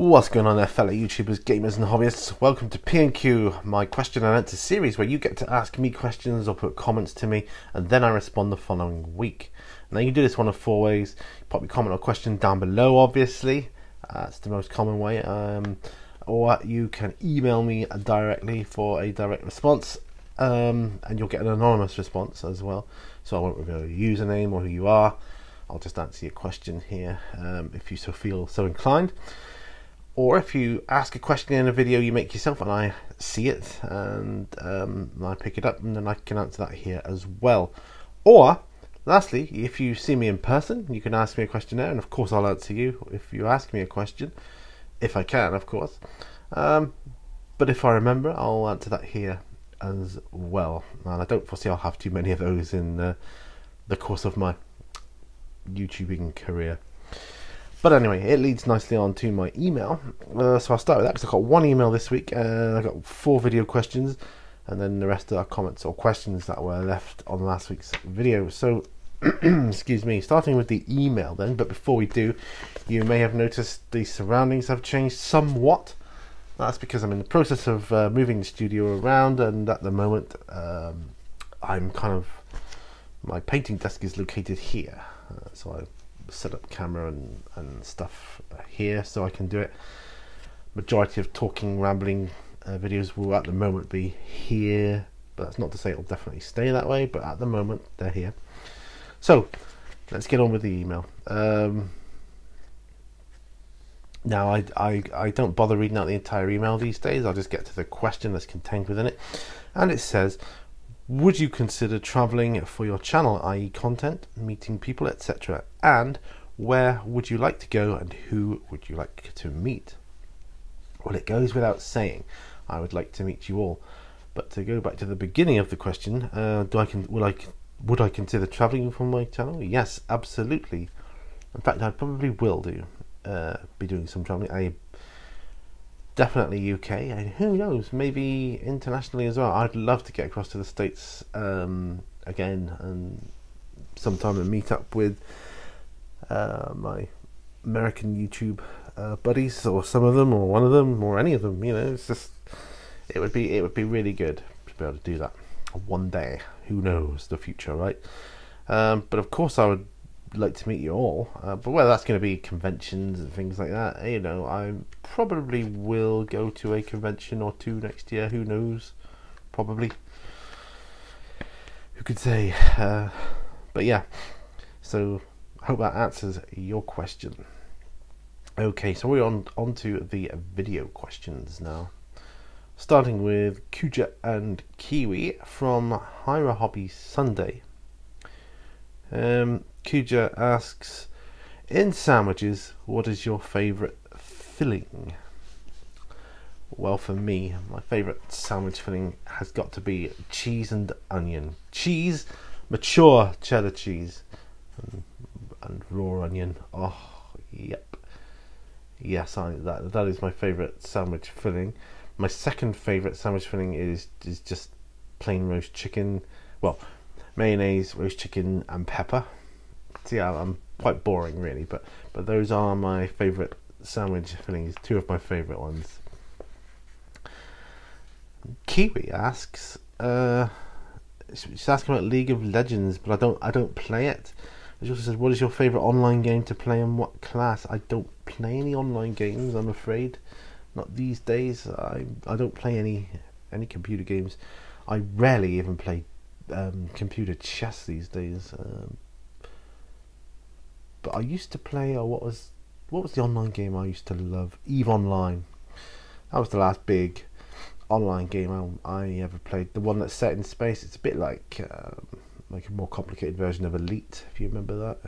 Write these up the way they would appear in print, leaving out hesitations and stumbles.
What's going on there, fellow YouTubers, gamers and hobbyists? Welcome to P&Q, my question and answer series where you get to ask me questions or put comments to me and then I respond the following week. Now you can do this one of four ways. Pop your comment or question down below, obviously. That's the most common way. Or you can email me directly for a direct response and you'll get an anonymous response as well. So I won't reveal your username or who you are. I'll just answer your question here if you feel so inclined. Or if you ask a question in a video you make yourself and I see it and I pick it up and then I can answer that here as well. Or lastly, if you see me in person, you can ask me a question there and of course I'll answer you if you ask me a question, if I can of course. But if I remember, I'll answer that here as well. And I don't foresee I'll have too many of those in the course of my YouTubing career. But anyway, it leads nicely on to my email. So I'll start with that because I've got one email this week and I've got 4 video questions and then the rest are comments or questions that were left on last week's video. So, excuse me, starting with the email then, but before we do, you may have noticed the surroundings have changed somewhat. That's because I'm in the process of moving the studio around and at the moment I'm my painting desk is located here. So I set up camera and stuff here so I can do it. Majority of talking, rambling videos will at the moment be here, but that's not to say it'll definitely stay that way, but at the moment they're here. So let's get on with the email. Now I don't bother reading out the entire email these days. I'll just get to the question that's contained within it, and it says, would you consider traveling for your channel, i.e. content, meeting people, etc.? And where would you like to go and who would you like to meet? Well, it goes without saying, I would like to meet you all. But to go back to the beginning of the question, would I consider traveling for my channel? Yes, absolutely. In fact, I probably will be doing some traveling. Definitely UK, and who knows, maybe internationally as well. I'd love to get across to the States again and sometime and meet up with my American YouTube buddies, or some of them, or one of them, or any of them. You know, it's just it would be really good to be able to do that one day. Who knows the future, right? But of course, I would like to meet you all, but whether that's going to be conventions and things like that, you know, I probably will go to a convention or two next year. Who knows? Probably. Who could say? But yeah, so I hope that answers your question. Okay, so we're on to the video questions now, starting with Kuja and Kiwi from Hyra Hobby Sunday. Kuja asks, in sandwiches, what is your favourite filling? Well, for me, my favourite sandwich filling has got to be cheese and onion. Cheese, mature cheddar cheese, and raw onion. Oh, yep. Yes, that is my favourite sandwich filling. My second favourite sandwich filling is just plain roast chicken. Well, mayonnaise, roast chicken and pepper. See, I'm quite boring really, but those are my favourite sandwich fillings, 2 of my favourite ones. Kiwi asks, she's asking about League of Legends, but I don't play it. She also says, what is your favourite online game to play and what class? I don't play any online games, I'm afraid. Not these days. I don't play any computer games. I rarely even play computer chess these days. But I used to play, what was the online game I used to love? EVE Online. That was the last big online game I ever played. The one that's set in space. It's a bit like a more complicated version of Elite, if you remember that.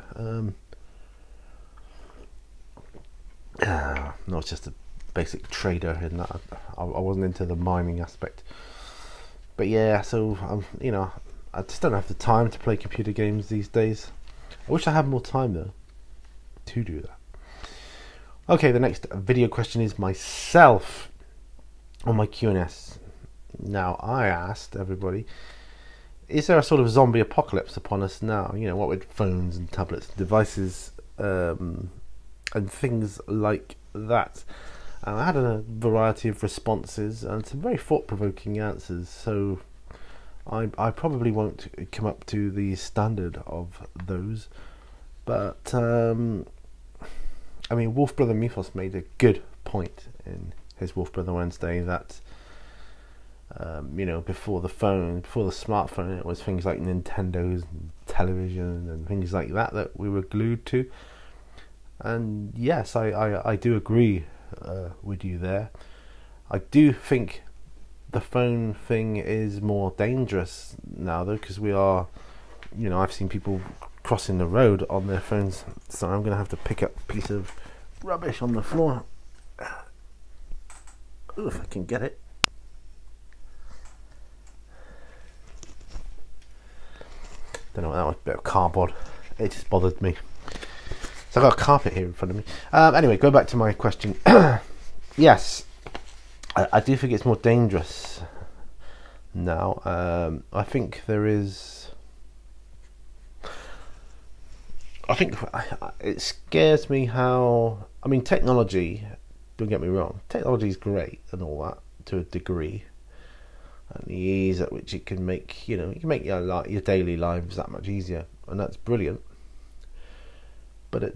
No, it's just a basic trader in that. I wasn't into the mining aspect. But yeah, so you know, I just don't have the time to play computer games these days. I wish I had more time though to do that. Okay, the next video question is myself on my Q&S. Now, I asked everybody, is there a sort of zombie apocalypse upon us now? You know, what with phones and tablets, devices, and things like that. I had a variety of responses and some very thought-provoking answers, so I probably won't come up to the standard of those. But I mean, Wolf Brother Mythos made a good point in his Wolf Brother Wednesday that you know, before the smartphone, it was things like Nintendo's and television and things like that we were glued to. And yes, I do agree with you there. I do think the phone thing is more dangerous now, though, because we are, you know, I've seen people crossing the road on their phones, so I'm going to have to pick up a piece of rubbish on the floor. Ooh, if I can get it. Don't know what that was, a bit of cardboard. It just bothered me. So I've got a carpet here in front of me. Anyway, go back to my question. Yes, I do think it's more dangerous now. I think there is... I think it scares me how... I mean, technology, don't get me wrong, technology is great and all that to a degree. And the ease at which it can make, you know, it can make your daily lives that much easier, and that's brilliant. But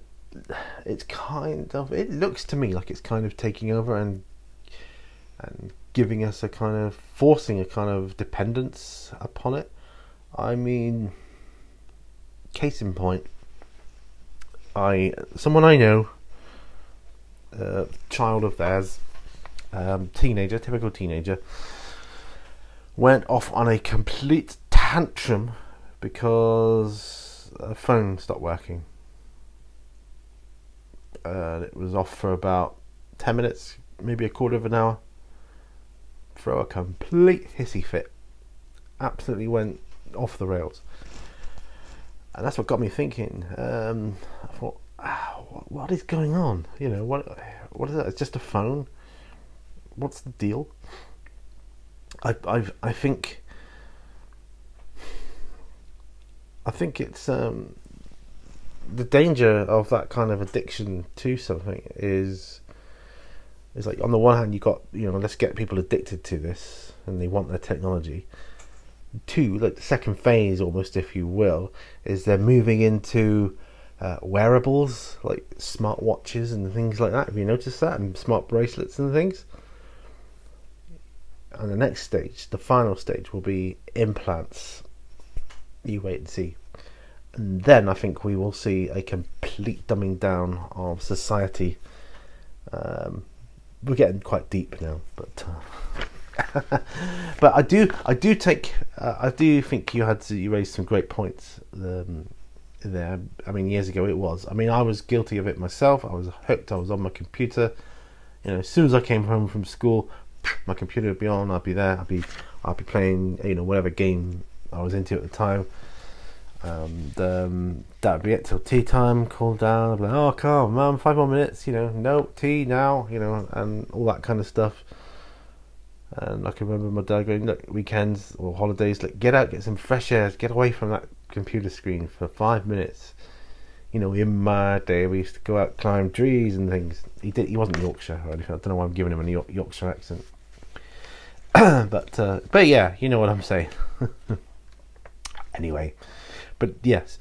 it's kind of, it looks to me like it's kind of taking over and giving us a kind of, forcing a kind of dependence upon it. I mean, case in point, someone I know, child of theirs, teenager, typical teenager, went off on a complete tantrum because a phone stopped working. It was off for about 10 minutes, maybe a quarter of an hour. Throw a complete hissy fit. Absolutely went off the rails. And that's what got me thinking. I thought, what is going on? You know, what is that? It's just a phone. What's the deal? I think it's the danger of that kind of addiction to something is like, on the one hand, you got, you know, let's get people addicted to this and they want their technology. Two, like the second phase almost, if you will, is they're moving into wearables like smart watches and things like that. Have you noticed that? And smart bracelets and things. And the next stage, the final stage, will be implants. You wait and see. And then I think we will see a complete dumbing down of society. We're getting quite deep now, but but I do think you raised some great points there. I mean, years ago it was. I mean, I was guilty of it myself. I was hooked. I was on my computer. You know, as soon as I came home from school, my computer would be on. I'd be there. I'd be playing, you know, whatever game I was into at the time. That'd be it till tea time. Cool down. I'd be like, oh, come on, 5 more minutes. You know, no tea now. You know, and all that kind of stuff. And I can remember my dad going, look, weekends or holidays, like, get out, get some fresh air, get away from that computer screen for 5 minutes. You know, in my day, we used to go out, climb trees and things. He wasn't Yorkshire or anything. I don't know why I'm giving him a Yorkshire accent. But yeah, you know what I'm saying. Anyway, but yes,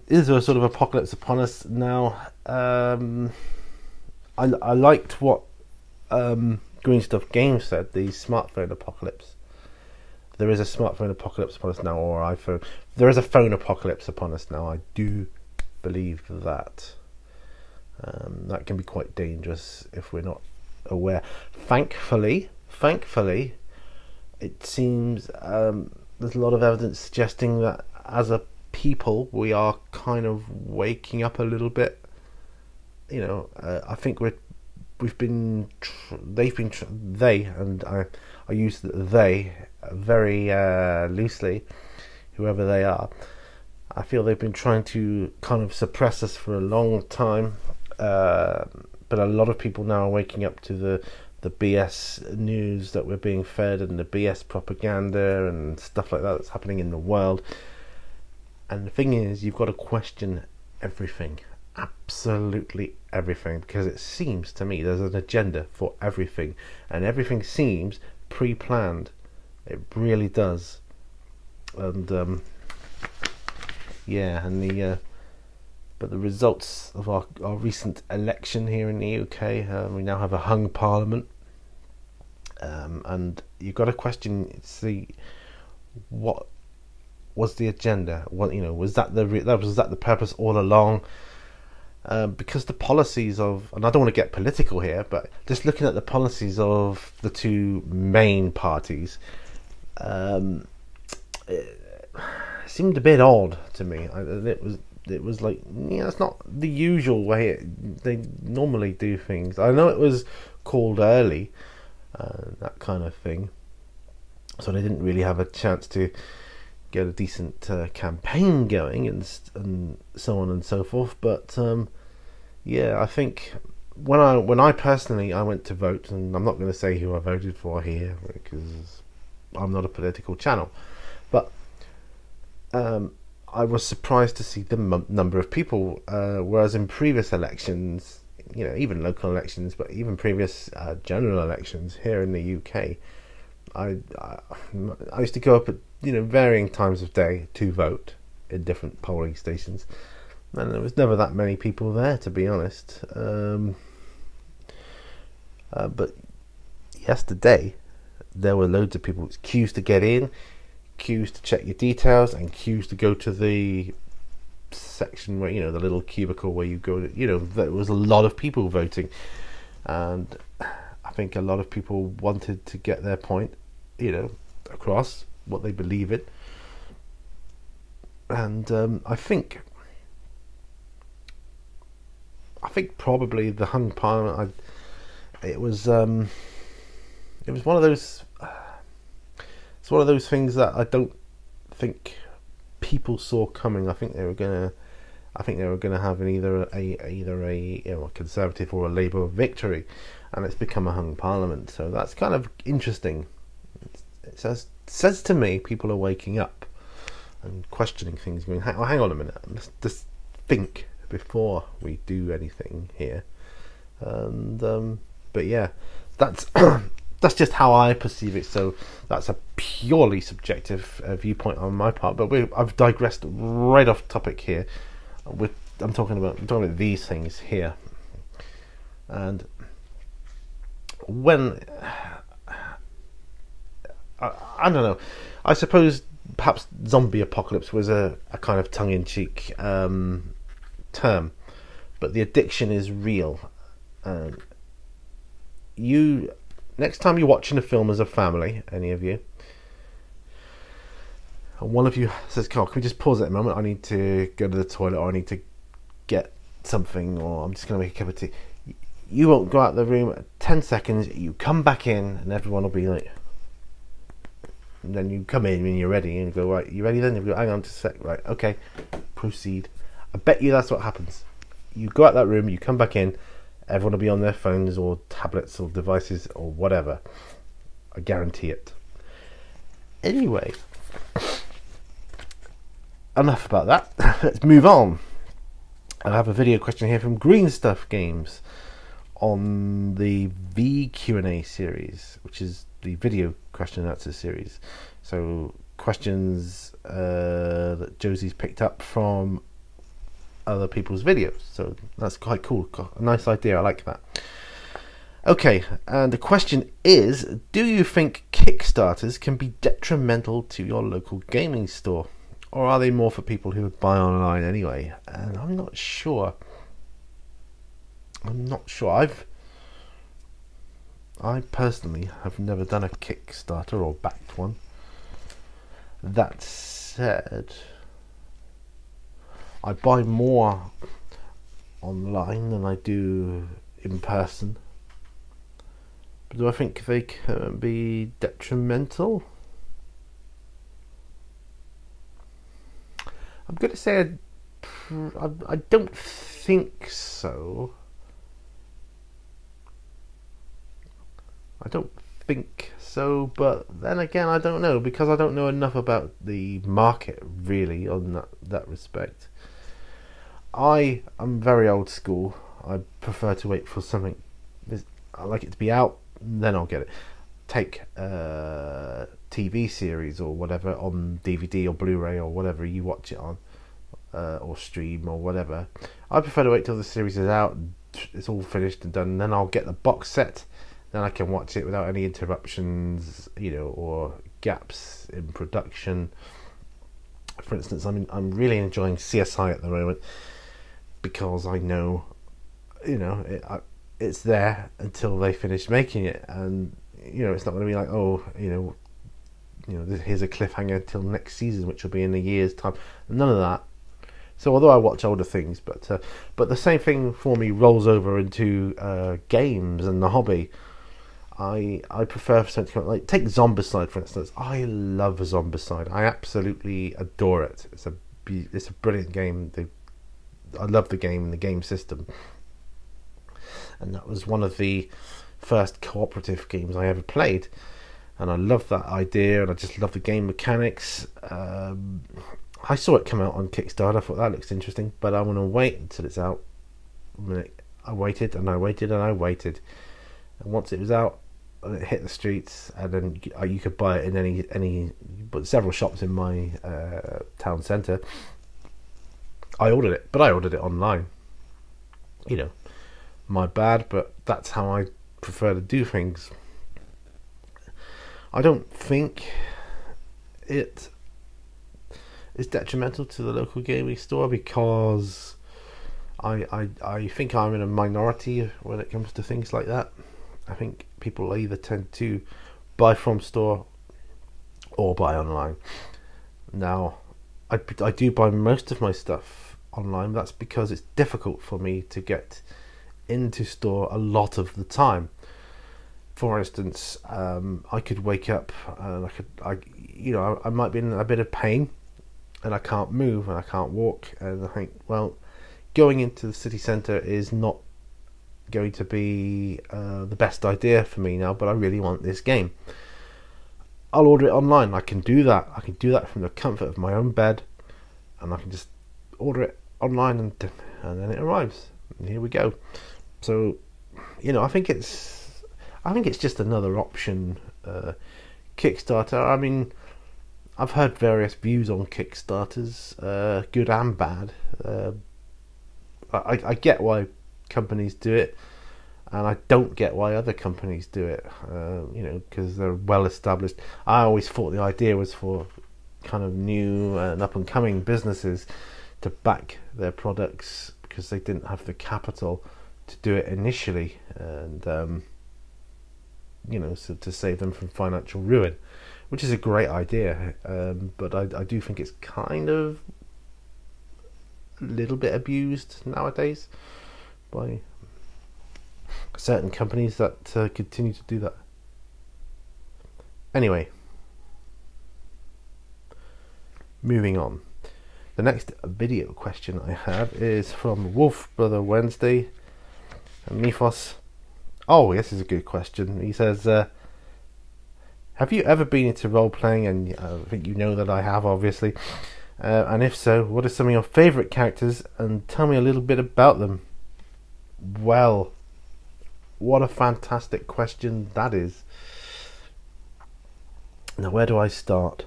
is there a sort of apocalypse upon us now? I liked what Green Stuff Games said, the smartphone apocalypse. There is a smartphone apocalypse upon us now, or iPhone. There is a phone apocalypse upon us now. I do believe that. That can be quite dangerous if we're not aware. Thankfully, it seems there's a lot of evidence suggesting that as a people we are kind of waking up a little bit. You know, I think they, and I use they very loosely, whoever they are. I feel they've been trying to kind of suppress us for a long time, but a lot of people now are waking up to the BS news that we're being fed and the BS propaganda and stuff like that that's happening in the world. And the thing is, you've got to question everything. absolutely everything, because it seems to me there's an agenda for everything, and everything seems pre-planned. It really does. And yeah, and but the results of our recent election here in the UK, we now have a hung parliament, and you've got to question, see, what was the agenda? What, was that the purpose all along? Because the policies of, and I don't want to get political here, but just looking at the policies of the two main parties, it seemed a bit odd to me. It was like, it's not the usual way they normally do things. I know it was called early, that kind of thing, so they didn't really have a chance to get a decent campaign going and so on and so forth. But yeah, I think when I personally went to vote, and I'm not going to say who I voted for here because I'm not a political channel, but I was surprised to see the number of people, whereas in previous elections, even local elections, but even previous general elections here in the UK, I used to go up at varying times of day to vote in different polling stations, and there was never that many people there, to be honest. But yesterday there were loads of people, queues to get in, queues to check your details, and queues to go to the section where the little cubicle where you go to, there was a lot of people voting, and I think a lot of people wanted to get their point across, what they believe in. And I think probably the hung parliament, it was one of those, it's one of those things that I don't think people saw coming. I think they were gonna have either a Conservative or a Labour victory, and it's become a hung parliament. So that's kind of interesting. It says to me people are waking up and questioning things, going, hang on a minute, let's just think before we do anything here. And but yeah, that's that's just how I perceive it. So that's a purely subjective viewpoint on my part. But I've digressed right off topic here. I'm talking about these things here. And when I don't know, I suppose perhaps zombie apocalypse was a kind of tongue-in-cheek term, but the addiction is real. Next time you're watching a film as a family, any of you, and one of you says, "Carl, can we just pause at a moment? I need to go to the toilet, or I need to get something, or I'm just going to make a cup of tea." You won't go out of the room. 10 seconds, you come back in, and everyone will be like, and then you come in when you're ready, and you go, "Right, you ready then?" You go, "Hang on just a sec." "Right, okay, proceed." I bet you that's what happens. You go out that room, you come back in, everyone will be on their phones or tablets or devices or whatever. I guarantee it. Anyway, enough about that. Let's move on. I have a video question here from Green Stuff Games on the VQ&A series, which is the video question and answer series. So questions that Josie's picked up from other people's videos. So that's quite cool. A nice idea. I like that. Okay, and the question is, do you think Kickstarters can be detrimental to your local gaming store, or are they more for people who would buy online anyway? And I'm not sure. I personally have never done a Kickstarter or backed one. That said, I buy more online than I do in person. But do I think they can be detrimental? I'm going to say I don't think so. I don't think so, but then again, I don't know, because I don't know enough about the market really on that respect. I am very old school. I prefer to wait for something. I like it to be out, then I'll get it. Take a TV series or whatever on DVD or Blu-ray or whatever you watch it on, or stream or whatever. I prefer to wait till the series is out, it's all finished and done, and then I'll get the box set. Then I can watch it without any interruptions, or gaps in production. For instance, I'm really enjoying CSI at the moment because I know, it's there until they finish making it, and it's not going to be like, here's a cliffhanger till next season, which will be in a year's time. None of that. So although I watch older things, but the same thing for me rolls over into games and the hobby. I prefer something like, take Zombicide for instance. I love Zombicide. I absolutely adore it. It's a brilliant game. I love the game and the game system. And that was one of the first cooperative games I ever played. And I love that idea, and I just love the game mechanics. I saw it come out on Kickstarter. I thought that looks interesting, but I want to wait until it's out. I waited and I waited and I waited, and once it was out, it hit the streets, and then you could buy it in any but several shops in my town centre. I ordered it, but I ordered it online. My bad, but that's how I prefer to do things. I don't think it is detrimental to the local gaming store, because I think I'm in a minority when it comes to things like that. I think people either tend to buy from store or buy online. Now, I do buy most of my stuff online. That's because it's difficult for me to get into store a lot of the time. For instance, I could wake up and I might be in a bit of pain, and I can't move and I can't walk, and I think, well, going into the city centre is not going to be the best idea for me now, but I really want this game. I'll order it online. I can do that. I can do that from the comfort of my own bed, and I can just order it online, and then it arrives, and here we go. So, I think it's just another option. Kickstarter, I mean, I've heard various views on Kickstarters, good and bad. I get why companies do it, and I don't get why other companies do it, because they're well established. I always thought the idea was for kind of new and up and coming businesses to back their products, because they didn't have the capital to do it initially, and so to save them from financial ruin, which is a great idea, but I do think it's kind of a little bit abused nowadays by certain companies that continue to do that. Anyway, moving on. The next video question I have is from Wolf Brother Wednesday and Mythos. Oh, this is a good question. He says, have you ever been into role-playing? And I think you know that I have, obviously. And if so, what are some of your favourite characters? And tell me a little bit about them. Well, what a fantastic question that is. Now, where do I start?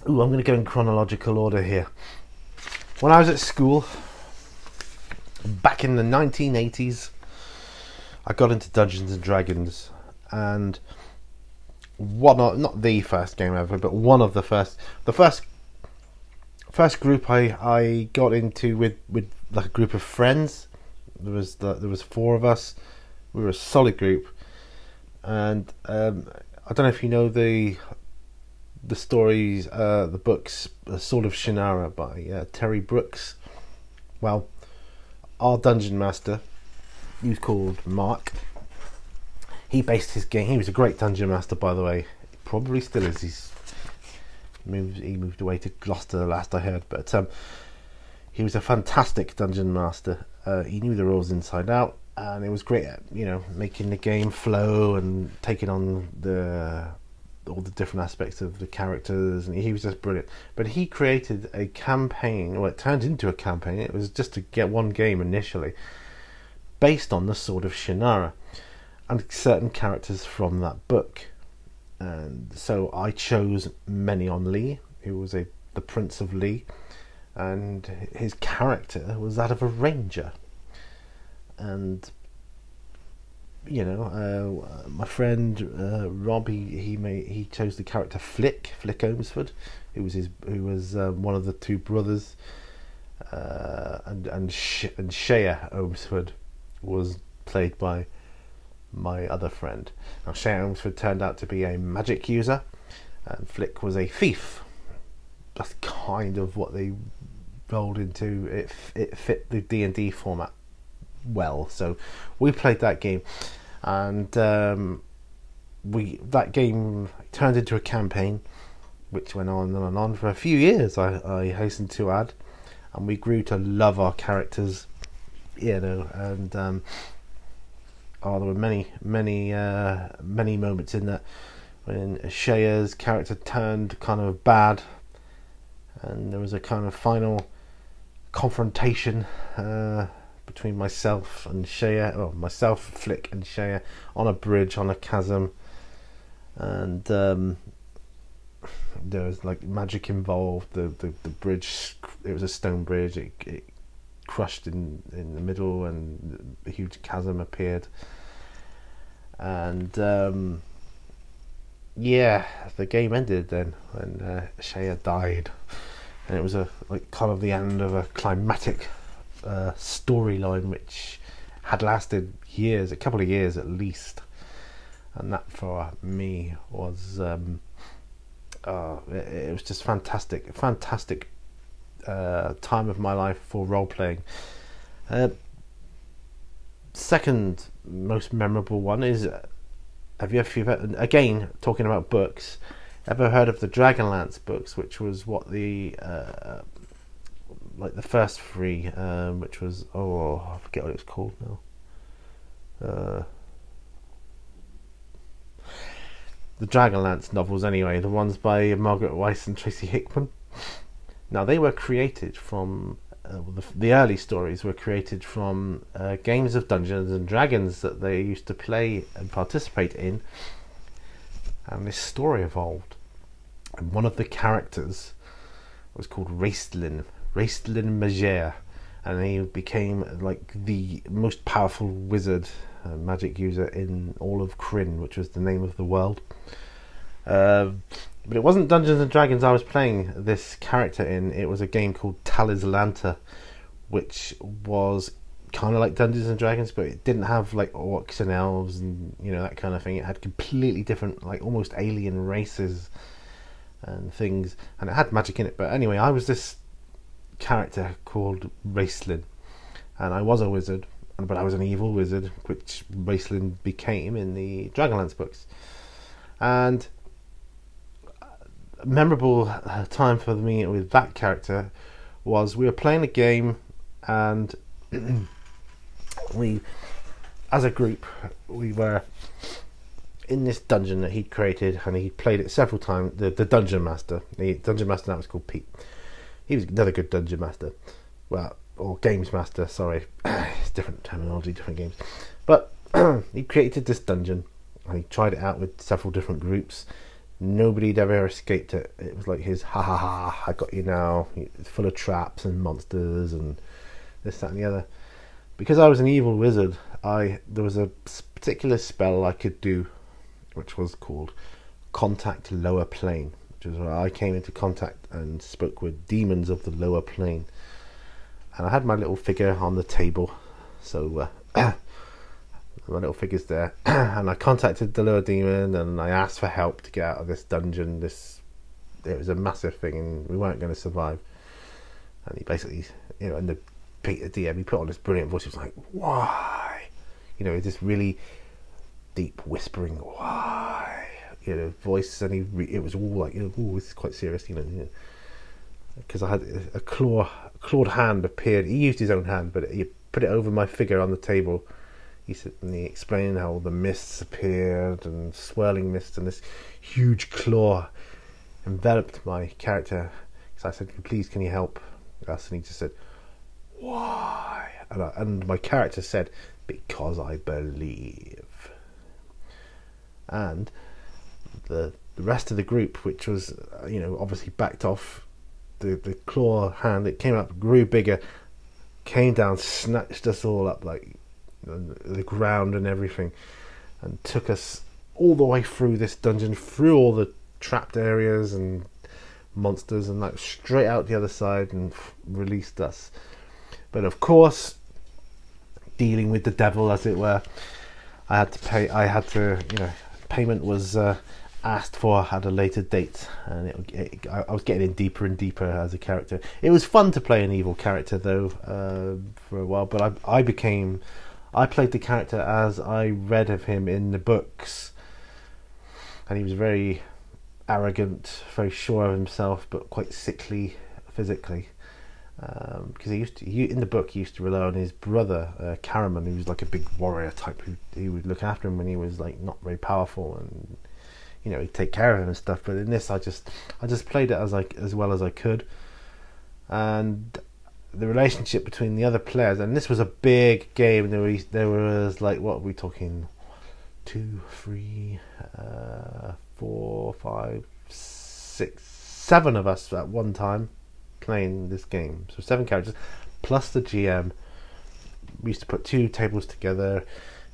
Ooh, I'm going to go in chronological order here. When I was at school, back in the 1980s, I got into Dungeons and Dragons, and not the first game ever, but one of the first group I got into with like a group of friends. There was 4 of us. We were a solid group, and I don't know if you know the stories, the books, Sword of Shannara by Terry Brooks. Well, our dungeon master, he was called Mark. He based his game. He was a great dungeon master, by the way. He probably still is. He moved away to Gloucester last I heard, but he was a fantastic dungeon master. He knew the rules inside out, and it was great at making the game flow and taking on the all the different aspects of the characters, and he was just brilliant. But he created a campaign, or it turned into a campaign. It was just to get one game initially, based on the Sword of Shannara and certain characters from that book. And so I chose Menion Lee, who was the Prince of Lee, and his character was that of a ranger. And my friend Rob, he chose the character Flick Omsford, who was one of the two brothers, and Shea Omsford was played by my other friend. Now, Shea Omsford turned out to be a magic user, and Flick was a thief. That's kind of what they rolled into. It fit the D&D format well, so we played that game, and that game turned into a campaign which went on and on for a few years, I hasten to add, and we grew to love our characters, and there were many moments in that when Shea's character turned kind of bad, and there was a kind of final confrontation between myself, Flick and Shea on a bridge, on a chasm, and there was like magic involved. The bridge, it was a stone bridge, it crushed in the middle, and a huge chasm appeared, and the game ended then when Shea died, and it was kind of the end of a climatic storyline which had lasted years, a couple of years at least, and that for me was it was just fantastic time of my life for role playing. Second most memorable one is, have you ever, again talking about books, ever heard of the Dragonlance books, which was what the like the first three, which was, I forget what it was called now. The Dragonlance novels, anyway, the ones by Margaret Weiss and Tracy Hickman. Now, they were created from the early stories were created from games of Dungeons and Dragons that they used to play and participate in, and this story evolved. And one of the characters was called Raistlin Magere, and he became like the most powerful wizard, magic user in all of Kryn, which was the name of the world. But it wasn't Dungeons and Dragons I was playing this character in. It was a game called Talislanta, which was kind of like Dungeons and Dragons, but it didn't have like orcs and elves and that kind of thing. It had completely different, like almost alien races and things, and it had magic in it. But anyway, I was this character called Raistlin, and I was a wizard, but I was an evil wizard, which Raistlin became in the Dragonlance books. And a memorable time for me with that character was, we were playing a game, and we, as a group, we were in this dungeon that he'd created, and he played it several times. The dungeon master, that was called Pete. He was another good dungeon master, or games master, sorry. It's different terminology, different games. But he created this dungeon, and he tried it out with several different groups. Nobody'd ever escaped it. It was like his ha ha ha, I got you now. It's full of traps and monsters and this, that and the other. Because I was an evil wizard, there was a particular spell I could do, which was called Contact Lower Plane, which is where I came into contact and spoke with demons of the lower plane. And I had my little figure on the table, so my little figure's there, and I contacted the lower demon, and I asked for help to get out of this dungeon. It was a massive thing, and we weren't going to survive. And he basically, and the Peter DM, he put on this brilliant voice. He was like, "Why?" This really deep whispering, "Why?" Voice, and it was all like, "Oh, this is quite serious," because I had a clawed hand appeared. He used his own hand, but he put it over my figure on the table. he explained how the mists appeared and swirling mist, and this huge claw enveloped my character. So I said, "Please, can you help us?" And he just said, "Why?" And my character said, "Because I believe." And the rest of the group, which was obviously backed off, the claw hand, it came up, grew bigger, came down, snatched us all up like the ground and everything, and took us all the way through this dungeon, through all the trapped areas and monsters, and like straight out the other side, and released us. But of course, dealing with the devil, as it were, I had to pay. Payment was asked for at a later date, and I was getting in deeper and deeper as a character. It was fun to play an evil character though, for a while, but I played the character as I read of him in the books, and he was very arrogant, very sure of himself, but quite sickly physically, because in the book he used to rely on his brother Caraman, who was like a big warrior type who would look after him when he was like not very powerful, and he'd take care of him and stuff. But in this, I just played it as well as I could, and the relationship between the other players, and this was a big game. There was like, what are we talking, 2, 3, 4, 5, 6, 7 of us at one time playing this game. So 7 characters plus the GM. We used to put 2 tables together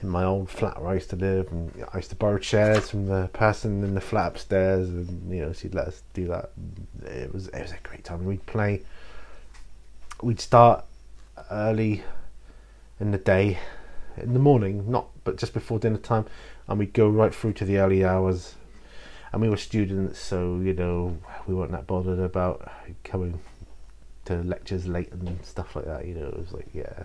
in my old flat where I used to live, and I used to borrow chairs from the person in the flat upstairs, and she'd let us do that. It was a great time. We'd start early in the day, in the morning, but just before dinner time, and we'd go right through to the early hours. And we were students, so we weren't that bothered about coming to lectures late and stuff like that. It was like, yeah,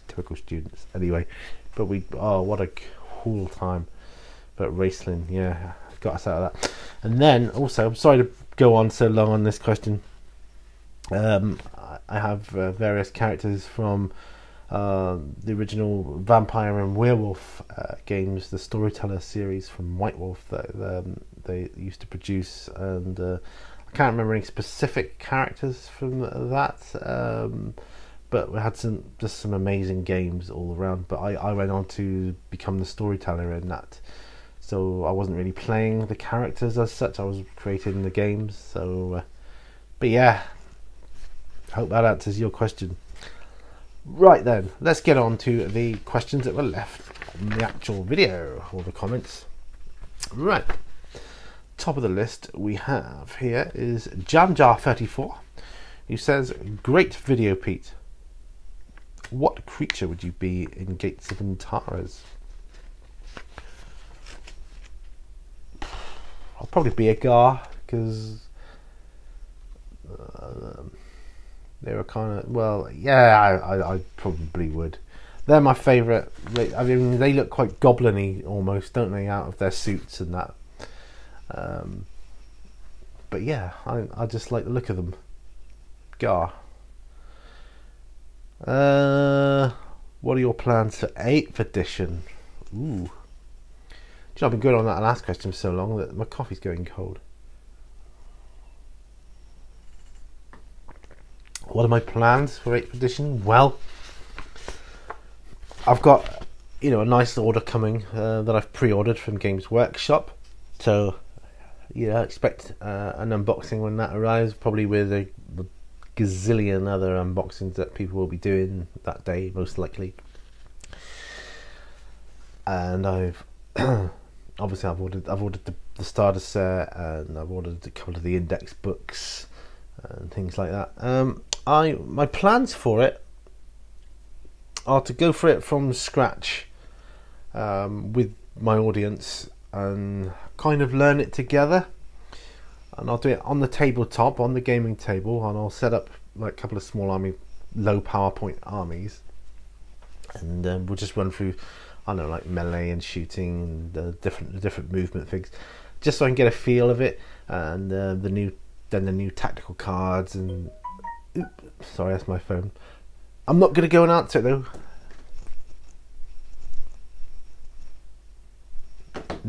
typical students. Anyway, but what a cool time. But Raceland, yeah, got us out of that. And then also, I'm sorry to go on so long on this question. I have various characters from the original Vampire and Werewolf games, the Storyteller series from White Wolf that they used to produce, and I can't remember any specific characters from that, but we had some amazing games all around. But I went on to become the storyteller in that, so I wasn't really playing the characters as such, I was creating the games. So but yeah, hope that answers your question. Right then, let's get on to the questions that were left on the actual video, or the comments. Right, top of the list we have here is Jamjar34, who says, "Great video, Pete. What creature would you be in Gates of Antares?" I'll probably be a Gar, because they were kind of, well, yeah, I probably would. They're my favourite. I mean, they look quite goblin-y almost, don't they, out of their suits and that. But yeah, I just like the look of them. Gar. What are your plans for 8th edition? Ooh. I've been good on that last question for so long that my coffee's going cold. What are my plans for 8th edition? Well, I've got a nice order coming that I've pre-ordered from Games Workshop, so expect an unboxing when that arrives, probably with a gazillion other unboxings that people will be doing that day, most likely. And I've obviously I've ordered the starter set, and I've ordered a couple of the index books and things like that. My plans for it are to go for it from scratch with my audience, and kind of learn it together. And I'll do it on the tabletop, on the gaming table, and I'll set up like a couple of small low power point armies, and we'll just run through, I don't know, like melee and shooting, the different movement things, just so I can get a feel of it, and the new tactical cards. And sorry, that's my phone. I'm not going to go and answer it though.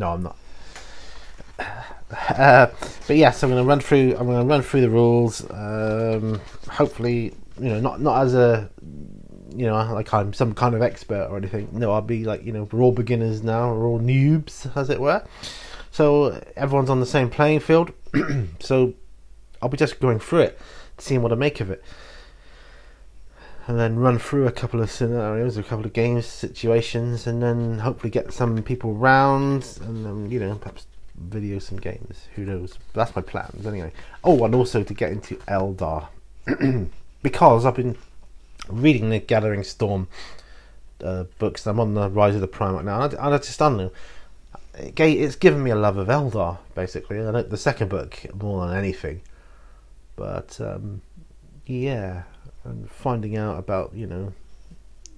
No, I'm not. But yes, I'm going to run through. I'm going to run through the rules. Hopefully, not as a, like I'm some kind of expert or anything. No, I'll be like, we're all beginners now. We're all noobs, as it were. So everyone's on the same playing field. So I'll be just going through it, seeing what I make of it, and then run through a couple of scenarios, a couple of games, situations, and then hopefully get some people round, and then, perhaps video some games. Who knows? But that's my plans anyway. Oh, and also to get into Eldar, because I've been reading the Gathering Storm books. I'm on the Rise of the Primarch now, and I don't know. It's given me a love of Eldar, basically. I like the second book more than anything. But, yeah, and finding out about, the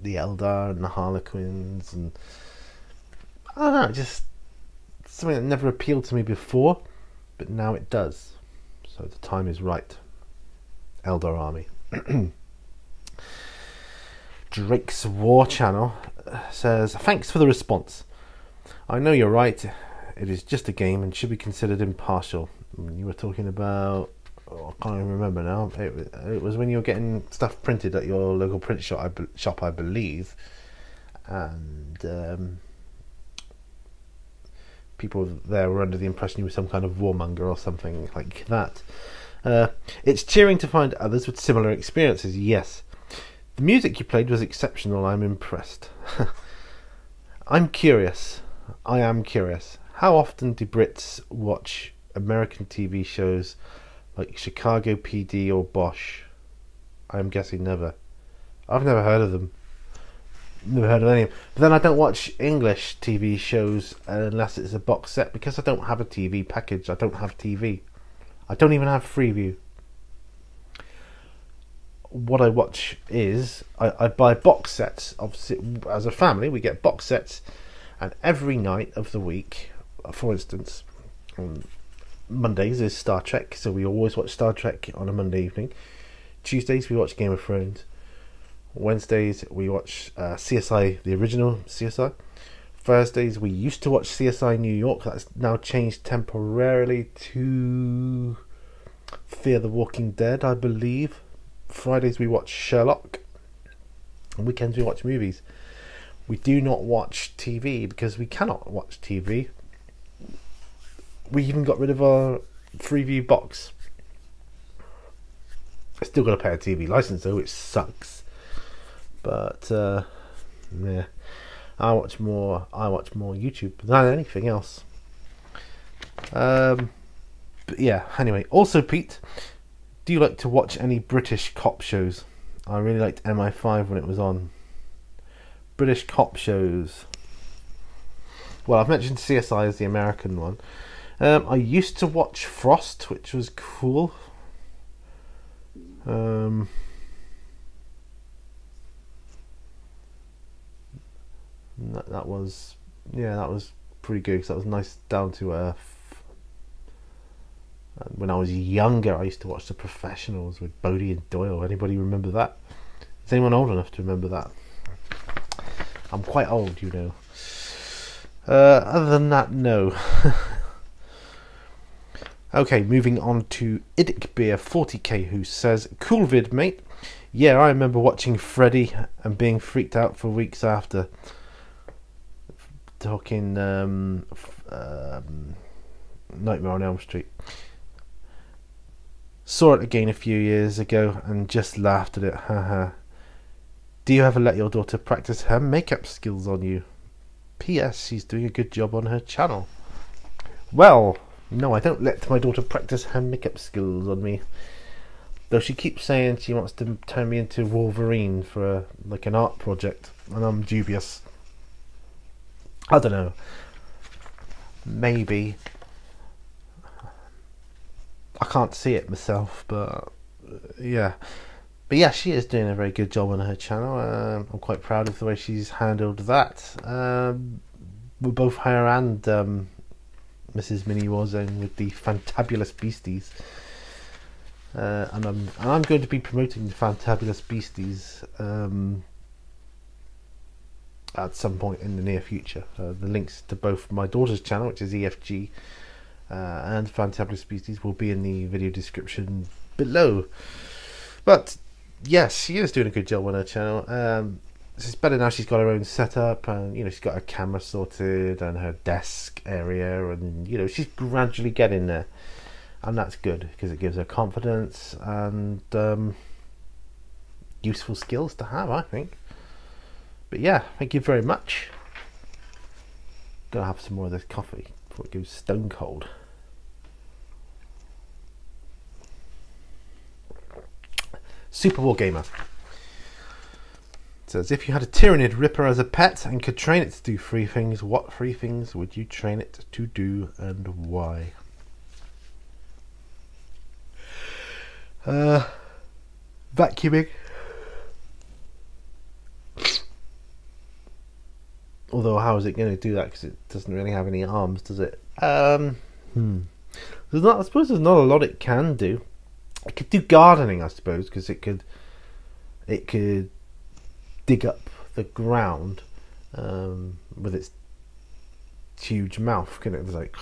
Eldar and the Harlequins, and I don't know, just something that never appealed to me before, but now it does. So the time is right. Eldar Army. Drake's War Channel says, thanks for the response. I know you're right. It is just a game and should be considered impartial. You were talking about... I can't even remember now. It was when you were getting stuff printed at your local print shop, I believe, and people there were under the impression you were some kind of warmonger or something like that. It's cheering to find others with similar experiences. Yes, the music you played was exceptional. I'm impressed. I'm curious. I am curious. How often do Brits watch American TV shows like Chicago PD or Bosch? I'm guessing never. I've never heard of them. Never heard of any of them. But then I don't watch English TV shows unless it's a box set, because I don't have a TV package. I don't have TV. I don't even have Freeview. What I watch is I buy box sets. Obviously, as a family, we get box sets, and every night of the week, for instance, Mondays is Star Trek, so we always watch Star Trek on a Monday evening. Tuesdays we watch Game of Thrones. Wednesdays we watch CSI, the original CSI. Thursdays we used to watch CSI New York. That's now changed temporarily to Fear the Walking Dead, I believe. Fridays we watch Sherlock. On weekends we watch movies. We do not watch TV because we cannot watch TV. We even got rid of our Freeview box. I still got to pay a TV license though, which sucks. But yeah, I watch more YouTube than anything else. But yeah. Anyway, also Pete, do you like to watch any British cop shows? I really liked MI5 when it was on. British cop shows. Well, I've mentioned CSI as the American one. I used to watch Frost, which was cool. That was pretty good, because that was nice, down to earth. And when I was younger, I used to watch The Professionals with Bodie and Doyle. Anybody remember that? Is anyone old enough to remember that? I'm quite old, Other than that, no. Okay, moving on to Idic Beer 40k, who says, cool vid, mate. Yeah, I remember watching Freddy and being freaked out for weeks after. Talking Nightmare on Elm Street. Saw it again a few years ago and just laughed at it. Haha. Do you ever let your daughter practice her makeup skills on you? P.S. She's doing a good job on her channel. Well, no, I don't let my daughter practice her makeup skills on me. Though she keeps saying she wants to turn me into Wolverine for an art project, and I'm dubious. I don't know. Maybe. I can't see it myself, but yeah. But yeah, she is doing a very good job on her channel. I'm quite proud of the way she's handled that. Both her and Mrs. Mini Warzone with the Fantabulous Beasties. And I'm going to be promoting the Fantabulous Beasties at some point in the near future. The links to both my daughter's channel, which is EFG, and Fantabulous Species, will be in the video description below. But yes, she is doing a good job on her channel. It's better now. She's got her own setup, and she's got her camera sorted and her desk area, and she's gradually getting there, and that's good because it gives her confidence and useful skills to have, I think. But yeah, thank you very much. Gonna have some more of this coffee before it goes stone cold. Super War Gamer says, if you had a Tyrannid Ripper as a pet and could train it to do 3 things, what 3 things would you train it to do and why? Vacuuming. Although how is it going to do that, because it doesn't really have any arms, does it? I suppose there's not a lot it can do. It could do gardening, I suppose, because it could dig up the ground with its huge mouth. Couldn't it? It's like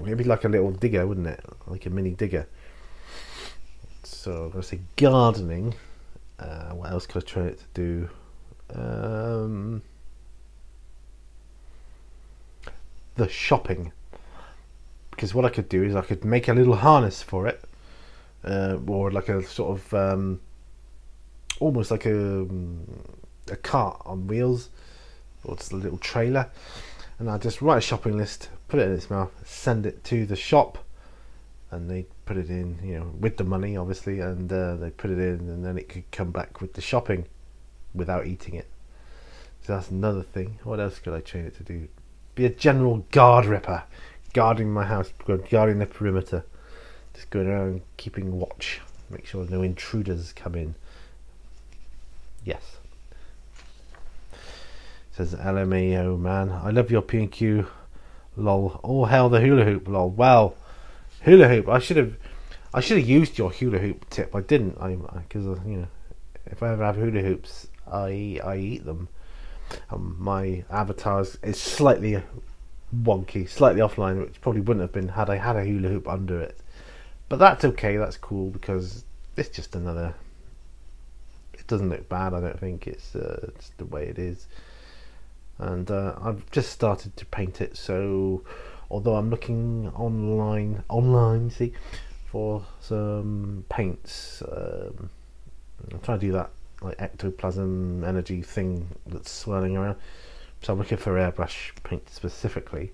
it'd be like a little digger, wouldn't it? Like a mini digger. So I'm going to say gardening. What else could I train it to do? The shopping. Because what I could do is I could make a little harness for it, or like a sort of almost like a cart on wheels, or just a little trailer, and I just write a shopping list, put it in its mouth, send it to the shop, and they put it in, with the money obviously, and they put it in, and then it could come back with the shopping without eating it. So that's another thing. What else could I train it to do? Be a general guard ripper, guarding my house, guarding the perimeter, just going around keeping watch, make sure no intruders come in. Yes. Says LMAO man, I love your P&Q, lol. All hell the hula hoop, lol. Well, hula hoop. I should have used your hula hoop tip. I didn't. Because if I ever have hula hoops, I eat them. My avatar is slightly wonky, slightly offline, which probably wouldn't have been had I had a hula hoop under it. But that's okay. That's cool because it's just another. It doesn't look bad. I don't think it's the way it is. And I've just started to paint it, so although I'm looking online, see, for some paints, I'm trying to do that like ectoplasm energy thing that's swirling around. So I'm looking for airbrush paint specifically.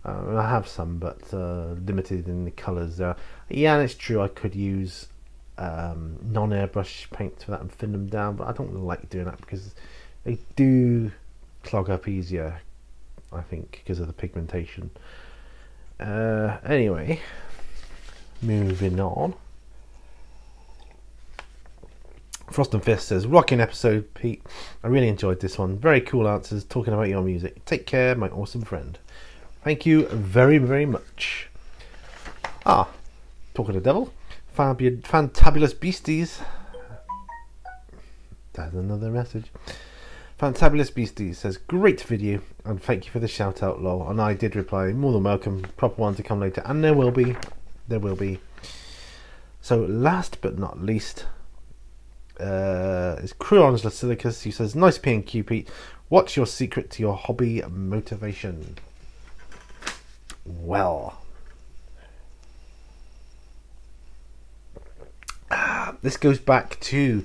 I have some, but limited in the colours. Yeah, and it's true I could use non-airbrush paint for that and thin them down, but I don't like doing that because they do clog up easier, I think, because of the pigmentation. Anyway, moving on. Frost and Fist says, rocking episode, Pete. I really enjoyed this one. Very cool answers, talking about your music. Take care, my awesome friend. Thank you very, very much. Talking to the devil. Fantabulous Beasties. That's another message. Fantabulous Beasties says, great video, and thank you for the shout out, lol. And I did reply, more than welcome. Proper one to come later, and there will be. So last but not least, is Cruon's Lasilicus, who says, nice P&Q, Pete. What's your secret to your hobby motivation? Well, this goes back to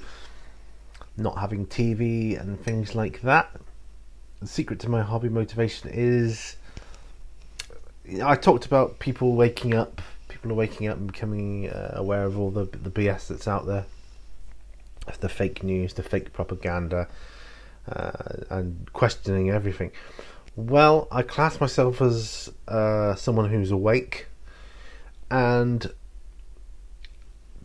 not having TV and things like that. The secret to my hobby motivation is, I talked about people waking up and becoming aware of all the BS that's out there, the fake news, the fake propaganda, and questioning everything. Well, I class myself as someone who's awake, and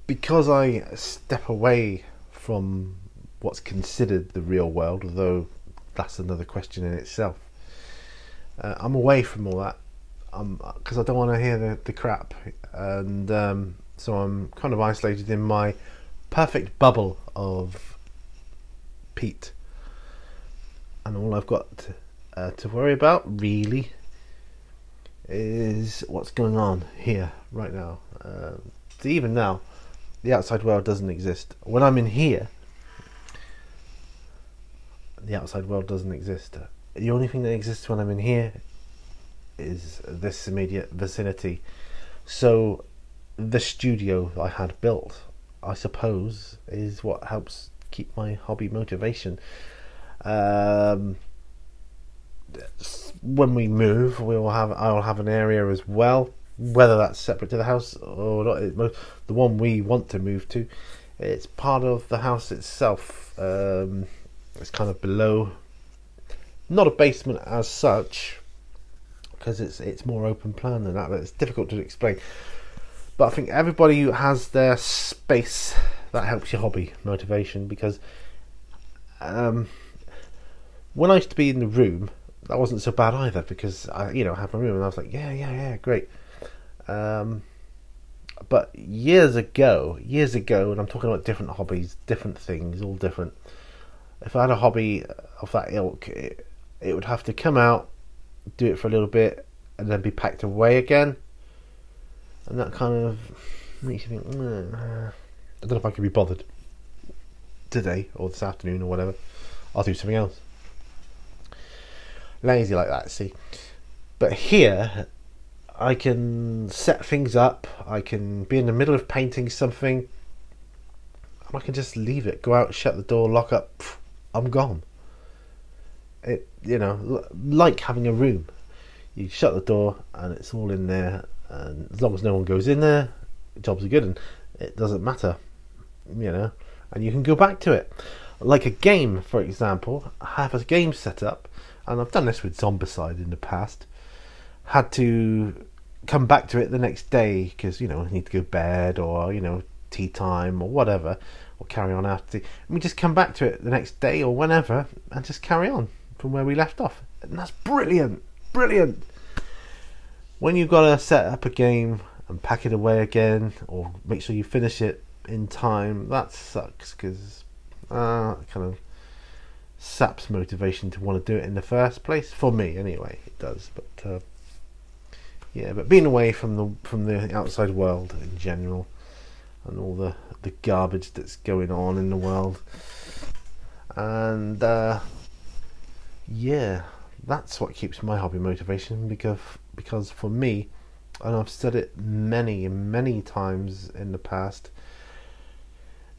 because I step away from what's considered the real world, although that's another question in itself, I'm away from all that because I don't want to hear the crap, and so I'm kind of isolated in my perfect bubble of Pete. and all I've got to worry about really is what's going on here right now. So even now, the outside world doesn't exist. When I'm in here, the outside world doesn't exist. The only thing that exists when I'm in here is this immediate vicinity. So the studio I had built, I suppose, is what helps keep my hobby motivation. When we move, I'll have an area as well, whether that's separate to the house or not. The one we want to move to, it's part of the house itself. It's kind of below, not a basement as such, because it's more open plan than that. But it's difficult to explain. But I think everybody who has their space, that helps your hobby motivation, because when I used to be in the room, that wasn't so bad either, because I had my room and I was like, yeah, great. But years ago, and I'm talking about different hobbies, different things, all different. If I had a hobby of that ilk, it would have to come out, do it for a little bit, and then be packed away again. And that kind of makes you think, I don't know if I could be bothered today or this afternoon or whatever. I'll do something else. Lazy like that, see. But here, I can set things up. I can be in the middle of painting something, and I can just leave it, go out, shut the door, lock up. I'm gone. It, like having a room. You shut the door, and it's all in there. And as long as no one goes in there, jobs are good, and it doesn't matter, and you can go back to it. Like a game, for example, I have a game set up, and I've done this with Zombicide in the past. Had to come back to it the next day because I need to go to bed, or tea time or whatever, or carry on after tea. And we just come back to it the next day or whenever, and just carry on from where we left off, and that's brilliant. When you've got to set up a game and pack it away again, or make sure you finish it in time, that sucks, because it kind of saps motivation to want to do it in the first place. For me, anyway, it does. But but being away from the outside world in general, and all the garbage that's going on in the world, and that's what keeps my hobby motivation, because for me, and I've said it many times in the past,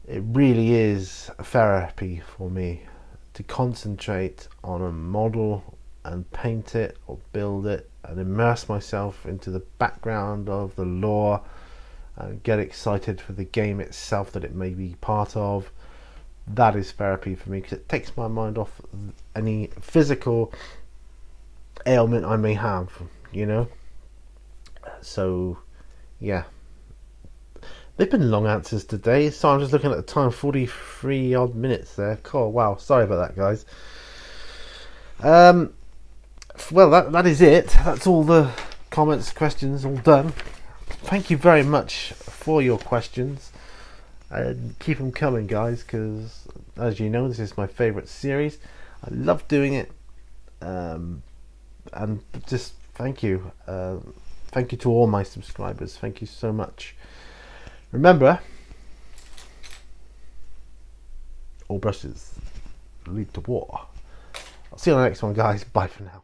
it really is a therapy for me to concentrate on a model and paint it or build it and immerse myself into the background of the lore and get excited for the game itself that it may be part of. That is therapy for me, because it takes my mind off any physical ailment I may have, So they've been long answers today, so I'm just looking at the time, 43 odd minutes there. Cool. Wow, sorry about that, guys. Well, that is it. That's all the comments, questions, all done. Thank you very much for your questions, and keep them coming, guys, because as you know, this is my favourite series. I love doing it, and just thank you. Thank you to all my subscribers. Thank you so much. Remember, all brushes lead to war. I'll see you on the next one, guys. Bye for now.